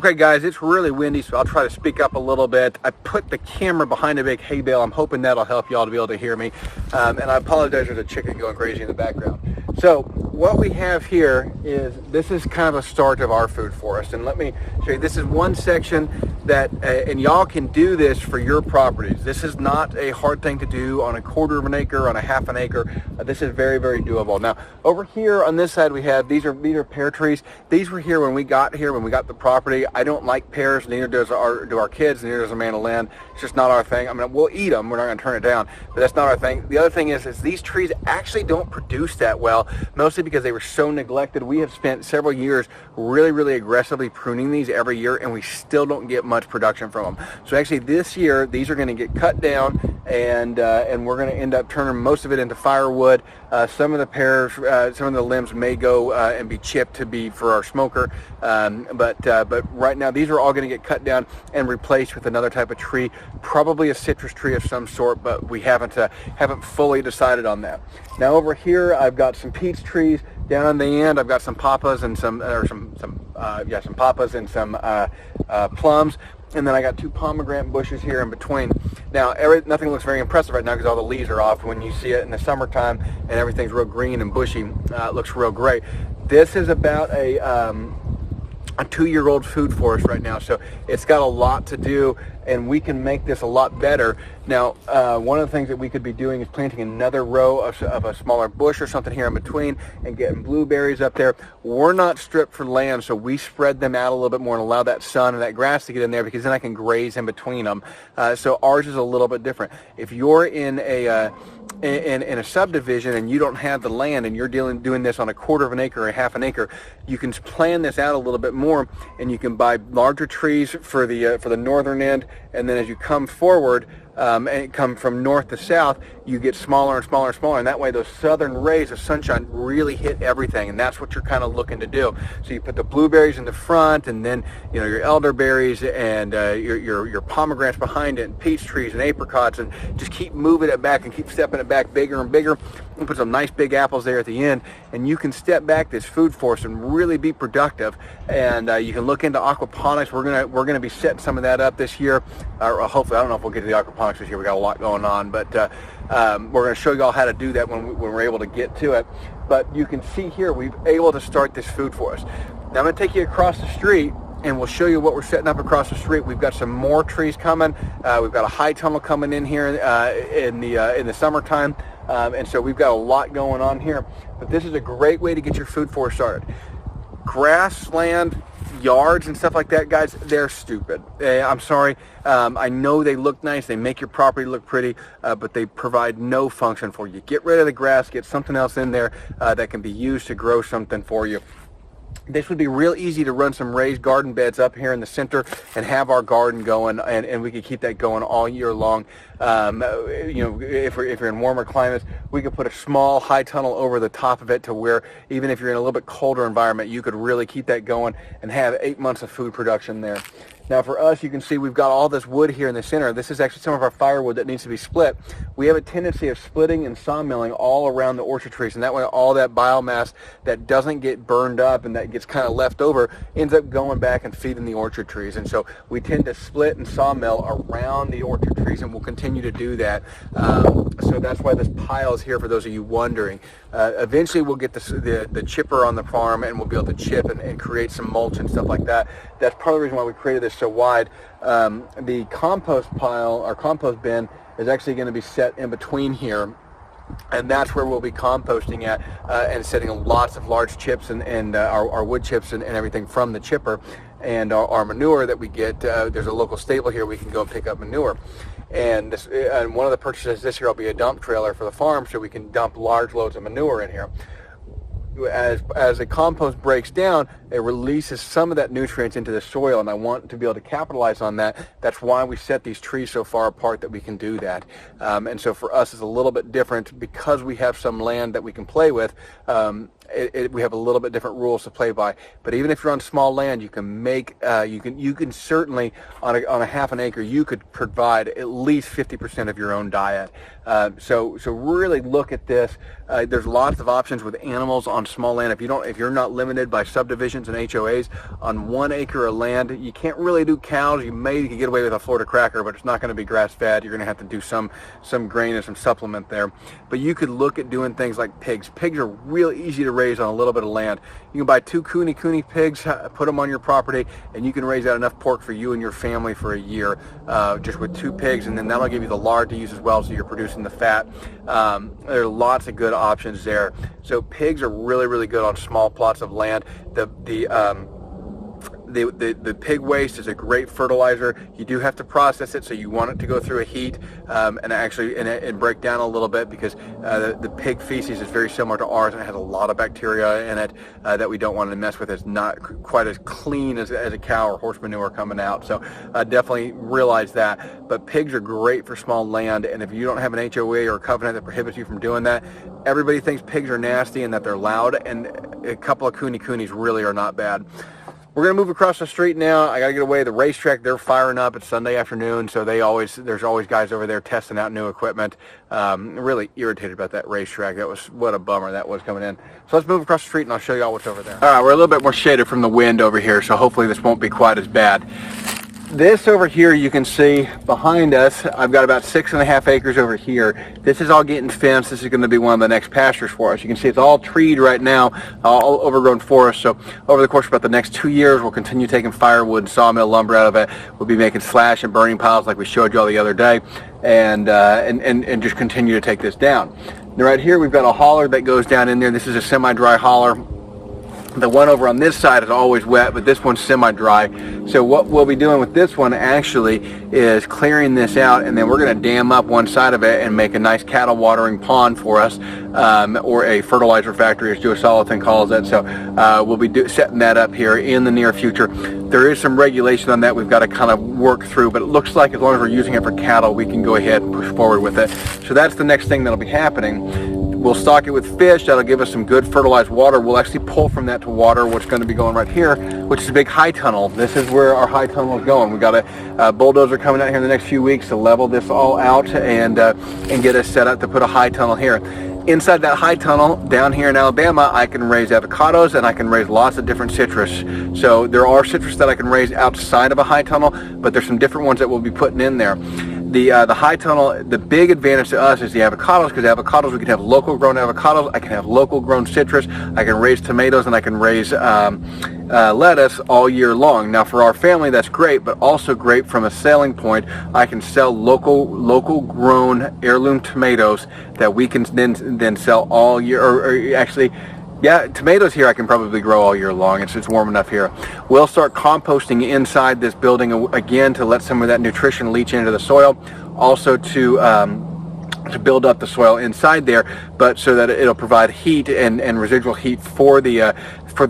Okay guys, it's really windy, so I'll try to speak up a little bit. I put the camera behind a big hay bale. I'm hoping that'll help y'all to be able to hear me. And I apologize, there's a chicken going crazy in the background. So what we have here is, this is kind of a start of our food forest. And let me show you, this is one section that, and y'all can do this for your properties. This is not a hard thing to do on a quarter of an acre, on a half an acre. This is very, very doable. Now, over here on this side we have, these are pear trees. These were here when we got the property. I don't like pears, neither do our kids, neither does Amanda Lynn. It's just not our thing. I mean, we'll eat them, we're not going to turn it down, but that's not our thing. The other thing is these trees actually don't produce that well, mostly because they were so neglected. We have spent several years really, really aggressively pruning these every year, and we still don't get much production from them. So actually this year, these are going to get cut down, and we're going to end up turning most of it into firewood. Some of the pears, some of the limbs may go and be chipped to be for our smoker, but right now these are all going to get cut down and replaced with another type of tree, probably a citrus tree of some sort, but we haven't fully decided on that. Now over here I've got some peach trees. Down on the end I've got some papas and some papas and some plums. And then I got two pomegranate bushes here in between. Now, nothing looks very impressive right now because all the leaves are off. When you see it in the summertime and everything's real green and bushy, it looks real great. This is about a 2-year-old food forest right now, so it's got a lot to do, and we can make this a lot better. Now, one of the things that we could be doing is planting another row of a smaller bush or something here in between and getting blueberries up there. We're not stripped for land, so we spread them out a little bit more and allow that sun and that grass to get in there, because then I can graze in between them. So ours is a little bit different. If you're in a subdivision and you don't have the land and you're doing this on a quarter of an acre or a half an acre, you can plan this out a little bit more, and you can buy larger trees for the northern end, and then as you come forward and come from north to south, you get smaller and smaller and smaller, and that way those southern rays of sunshine really hit everything, and that's what you're kind of looking to do. So you put the blueberries in the front, and then your elderberries and your pomegranates behind it, and peach trees and apricots, and just keep moving it back and keep stepping it back bigger and bigger, and put some nice big apples there at the end, and you can step back this food forest and really be productive. And you can look into aquaponics. We're gonna be setting some of that up this year, or hopefully. I don't know if we'll get to the aquaponics this year. We got a lot going on, but we're going to show you all how to do that when we're able to get to it. But you can see here we've able to start this food forest. Now I'm going to take you across the street, and we'll show you what we're setting up across the street. We've got some more trees coming. We've got a high tunnel coming in here in the summertime, and so we've got a lot going on here. But this is a great way to get your food forest started. Grassland yards and stuff like that, guys, they're stupid. I'm sorry. I know they look nice, they make your property look pretty, but they provide no function for you. Get rid of the grass, get something else in there that can be used to grow something for you. This would be real easy to run some raised garden beds up here in the center and have our garden going, and we could keep that going all year long. If you're in warmer climates, we could put a small high tunnel over the top of it to where even if you're in a little bit colder environment, you could really keep that going and have 8 months of food production there. Now for us, you can see we've got all this wood here in the center. This is actually some of our firewood that needs to be split. We have a tendency of splitting and sawmilling all around the orchard trees, and that way all that biomass that doesn't get burned up and that gets kind of left over ends up going back and feeding the orchard trees. And so we tend to split and sawmill around the orchard trees, and we'll continue to do that. So that's why this pile is here, for those of you wondering. Eventually we'll get the chipper on the farm, and we'll be able to chip and create some mulch and stuff like that. That's part of the reason why we created this so wide. The compost pile, our compost bin, is actually going to be set in between here, and that's where we'll be composting at, and setting lots of large chips and our wood chips and everything from the chipper, and our manure that we get. There's a local stable here we can go and pick up manure. And one of the purchases this year will be a dump trailer for the farm, so we can dump large loads of manure in here. As the compost breaks down, it releases some of that nutrients into the soil, and I want to be able to capitalize on that. That's why we set these trees so far apart, that we can do that. And so for us, it's a little bit different because we have some land that we can play with, we have a little bit different rules to play by. But even if you're on small land, you can make you can certainly on a half an acre you could provide at least 50% of your own diet. So really look at this. There's lots of options with animals on small land. If you're not limited by subdivisions and HOAs, on 1 acre of land, you can't really do cows. You may get away with a Florida cracker, but it's not going to be grass fed. You're going to have to do some grain and some supplement there. But you could look at doing things like pigs. Pigs are real easy to raise on a little bit of land. You can buy 2 cooney pigs, put them on your property, and you can raise out enough pork for you and your family for a year, just with 2 pigs, and then that'll give you the lard to use as well, so you're producing the fat. There are lots of good options there. So pigs are really, really good on small plots of land. The pig waste is a great fertilizer. You do have to process it, so you want it to go through a heat and break down a little bit, because the pig feces is very similar to ours, and it has a lot of bacteria in it that we don't want to mess with. It's not quite as clean as a cow or horse manure coming out, so definitely realize that. But pigs are great for small land, and if you don't have an HOA or a covenant that prohibits you from doing that, everybody thinks pigs are nasty and that they're loud, and a couple of coonies really are not bad. We're going to move across the street now. I got to get away. The racetrack, they're firing up. It's Sunday afternoon, so there's always guys over there testing out new equipment. Really irritated about that racetrack. What a bummer that was coming in. So let's move across the street, and I'll show you all what's over there. All right, we're a little bit more shaded from the wind over here, so hopefully this won't be quite as bad. This over here, you can see behind us, I've got about 6.5 acres over here. This is all getting fenced. This is going to be one of the next pastures for us. You can see it's all treed right now, all overgrown forest. So over the course of about the next 2 years, we'll continue taking firewood and sawmill lumber out of it. We'll be making slash and burning piles like we showed you all the other day, and just continue to take this down. Now right here, we've got a holler that goes down in there. This is a semi-dry holler. The one over on this side is always wet, but this one's semi-dry. So what we'll be doing with this one actually is clearing this out, and then we're going to dam up one side of it and make a nice cattle watering pond for us, or a fertilizer factory, as Joe Soliton calls it. So we'll be setting that up here in the near future. There is some regulation on that we've got to kind of work through, but it looks like as long as we're using it for cattle, we can go ahead and push forward with it. So that's the next thing that'll be happening. We'll stock it with fish. That'll give us some good fertilized water. We'll actually pull from that to water what's going to be going right here, which is a big high tunnel. This is where our high tunnel is going. We've got a bulldozer coming out here in the next few weeks to level this all out and get us set up to put a high tunnel here. Inside that high tunnel down here in Alabama, I can raise avocados, and I can raise lots of different citrus. So there are citrus that I can raise outside of a high tunnel, but there's some different ones that we'll be putting in there. The high tunnel, the big advantage to us is the avocados, because avocados, we can have local grown avocados, I can have local grown citrus, I can raise tomatoes, and I can raise lettuce all year long. Now for our family, that's great, but also great from a selling point. I can sell local grown heirloom tomatoes that we can then sell all year, or actually, yeah, tomatoes here I can probably grow all year long. It's warm enough here. We'll start composting inside this building again to let some of that nutrition leach into the soil. Also to build up the soil inside there, but so that it'll provide heat and residual heat for the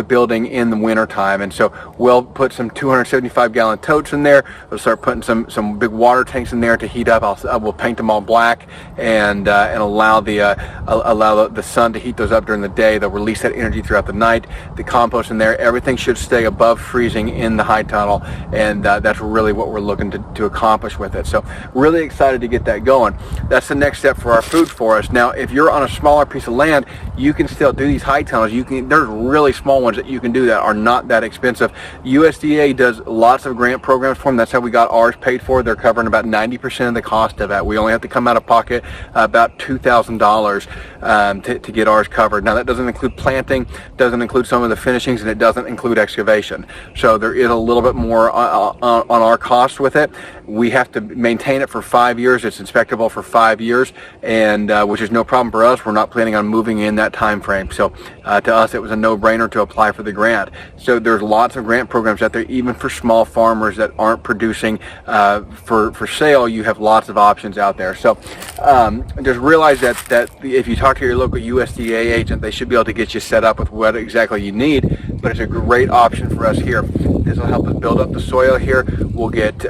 building in the winter time. And so we'll put some 275-gallon totes in there. We'll start putting some big water tanks in there to heat up. We'll paint them all black and allow the sun to heat those up during the day. They'll release that energy throughout the night. The compost in there, everything should stay above freezing in the high tunnel, and that's really what we're looking to accomplish with it. So really excited to get that going. That's the next step for our food forest. Now, if you're on a smaller piece of land, you can still do these high tunnels. There's really small ones that you can do that are not that expensive. USDA does lots of grant programs for them. That's how we got ours paid for. They're covering about 90% of the cost of that. We only have to come out of pocket about $2,000 to get ours covered. Now that doesn't include planting, doesn't include some of the finishings, and it doesn't include excavation. So there is a little bit more on our cost with it. We have to maintain it for 5 years. It's inspectable for 5 years, and which is no problem for us. We're not planning on moving in that time frame. So to us, it was a no-brainer to apply for the grant. So there's lots of grant programs out there, even for small farmers that aren't producing for sale. You have lots of options out there. So just realize that if you talk to your local USDA agent, they should be able to get you set up with what exactly you need. But it's a great option for us here. This will help us build up the soil here. We'll get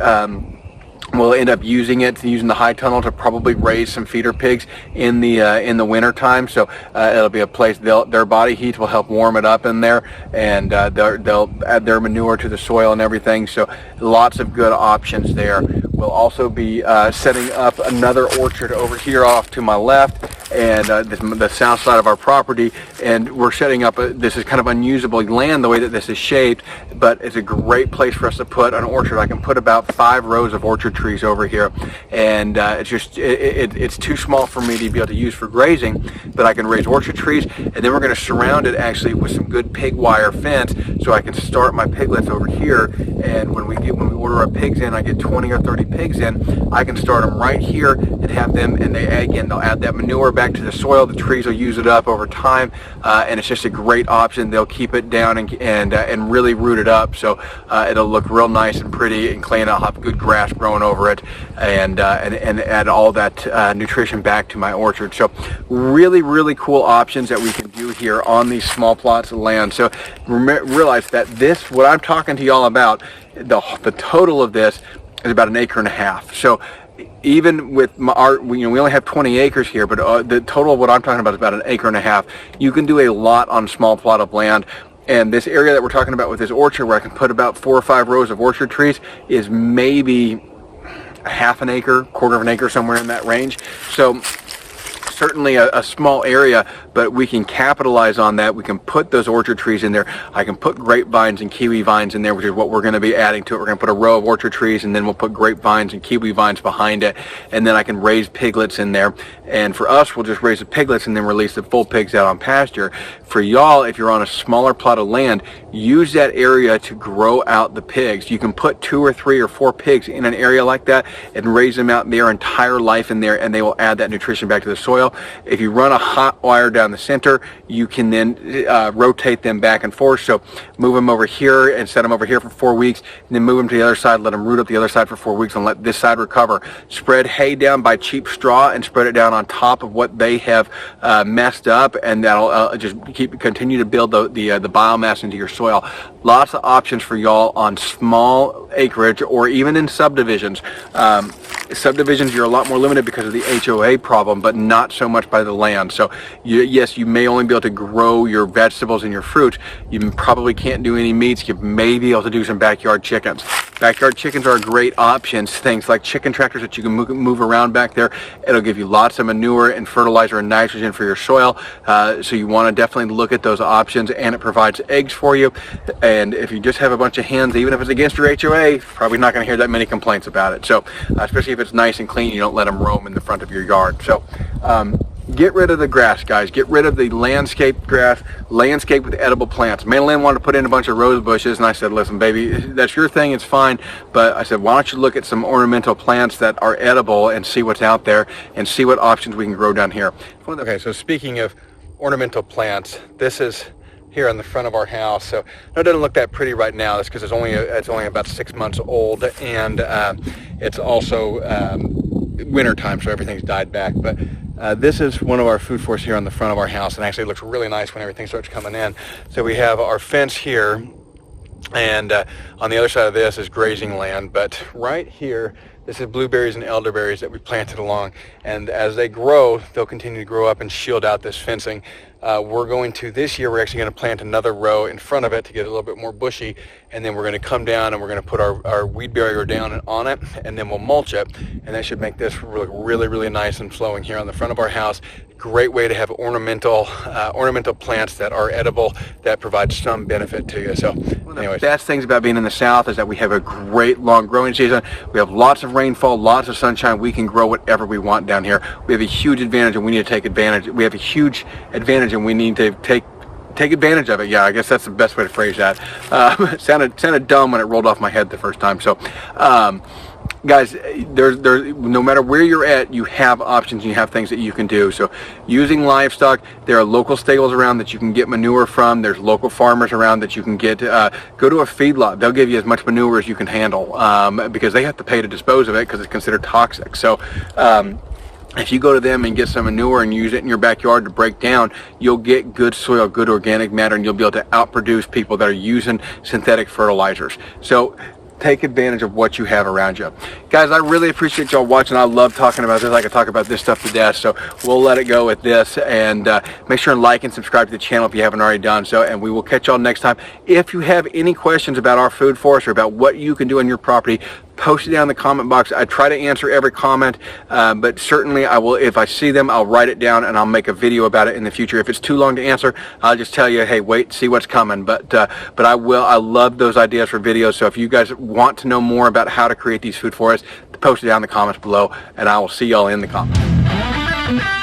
We'll end up using the high tunnel to probably raise some feeder pigs in the winter time. So it'll be a place their body heat will help warm it up in there, and they'll add their manure to the soil and everything. So lots of good options there. We'll also be setting up another orchard over here off to my left, and the south side of our property. And we're setting up this is kind of unusable land the way that this is shaped, but it's a great place for us to put an orchard. I can put about 5 rows of orchard trees over here, and it's too small for me to be able to use for grazing, but I can raise orchard trees, and then we're going to surround it actually with some good pig wire fence, so I can start my piglets over here. And when we order our pigs in, I get 20 or 30 pigs in, I can start them right here and have them, and they'll add that manure back to the soil. The trees will use it up over time, and it's just a great option. They'll keep it down and really root it up, so it'll look real nice and pretty and clean. I'll have good grass growing over it, and add all that nutrition back to my orchard. So really cool options that we can do here on these small plots of land. So realize that what I'm talking to y'all about, the total of this is about 1.5 acres. So even with we only have 20 acres here, but the total of what I'm talking about is about 1.5 acres. You can do a lot on a small plot of land. And this area that we're talking about with this orchard, where I can put about 4 or 5 rows of orchard trees, is maybe 1/2 acre, 1/4 acre, somewhere in that range. So certainly a small area, but we can capitalize on that. We can put those orchard trees in there. I can put grapevines and kiwi vines in there, which is what we're going to be adding to it. We're going to put a row of orchard trees, and then we'll put grapevines and kiwi vines behind it, and then I can raise piglets in there. And for us, we'll just raise the piglets and then release the full pigs out on pasture. For y'all, if you're on a smaller plot of land, use that area to grow out the pigs. You can put 2 or 3 or 4 pigs in an area like that and raise them out their entire life in there, and they will add that nutrition back to the soil. If you run a hot wire down the center, you can then rotate them back and forth. So move them over here and set them over here for 4 weeks, and then move them to the other side, let them root up the other side for 4 weeks, and let this side recover. Spread hay down by cheap straw and spread it down on top of what they have messed up, and that'll just continue to build the biomass into your soil. Lots of options for y'all on small acreage or even in subdivisions. Subdivisions, you're a lot more limited because of the HOA problem, but not so much by the land. So yes, you may only be able to grow your vegetables and your fruits. You probably can't do any meats. You may be able to do some backyard chickens. Backyard chickens are great options. Things like chicken tractors that you can move around back there. It'll give you lots of manure and fertilizer and nitrogen for your soil. So you want to definitely look at those options, and it provides eggs for you. And if you just have a bunch of hens, even if it's against your HOA, probably not going to hear that many complaints about it. So especially if it's nice and clean, you don't let them roam in the front of your yard. So get rid of the grass, guys. Get rid of the landscape grass. Landscape with edible plants. Madeline wanted to put in a bunch of rose bushes, and I said, listen, baby, that's your thing, it's fine. But I said, why don't you look at some ornamental plants that are edible and see what's out there and see what options we can grow down here. Okay, so speaking of ornamental plants, this is here on the front of our house. So it doesn't look that pretty right now. That's because it's only about 6 months old, and it's also winter time, so everything's died back. But this is one of our food forests here on the front of our house, and actually it looks really nice when everything starts coming in. So we have our fence here, and on the other side of this is grazing land, but right here, this is blueberries and elderberries that we planted along, and as they grow, they'll continue to grow up and shield out this fencing. This year we're actually going to plant another row in front of it to get a little bit more bushy, and then we're going to come down and we're going to put our weed barrier down on it, and then we'll mulch it, and that should make this look really nice and flowing here on the front of our house. Great way to have ornamental plants that are edible, that provide some benefit to you. So anyways, the best things about being in the South is that we have a great long growing season. We have lots of rainfall, lots of sunshine. We can grow whatever we want down here. We have a huge advantage, and we need to take advantage. We have a huge advantage, and we need to take advantage of it. Yeah, I guess that's the best way to phrase that. It sounded dumb when it rolled off my head the first time. So guys, there's no matter where you're at, you have options, you have things that you can do. So using livestock, there are local stables around that you can get manure from. There's local farmers around that you can get. Go to a feedlot. They'll give you as much manure as you can handle, because they have to pay to dispose of it because it's considered toxic. So if you go to them and get some manure and use it in your backyard to break down, you'll get good soil, good organic matter, and you'll be able to outproduce people that are using synthetic fertilizers. So take advantage of what you have around you. Guys, I really appreciate y'all watching. I love talking about this. I could talk about this stuff to death, so we'll let it go with this. And make sure and like and subscribe to the channel if you haven't already done so, and we will catch y'all next time. If you have any questions about our food forest or about what you can do on your property, post it down in the comment box. I try to answer every comment, but certainly I will, if I see them, I'll write it down and I'll make a video about it in the future. If it's too long to answer, I'll just tell you, hey, wait, see what's coming. But I love those ideas for videos. So if you guys want to know more about how to create these food forests, post it down in the comments below, and I will see y'all in the comments.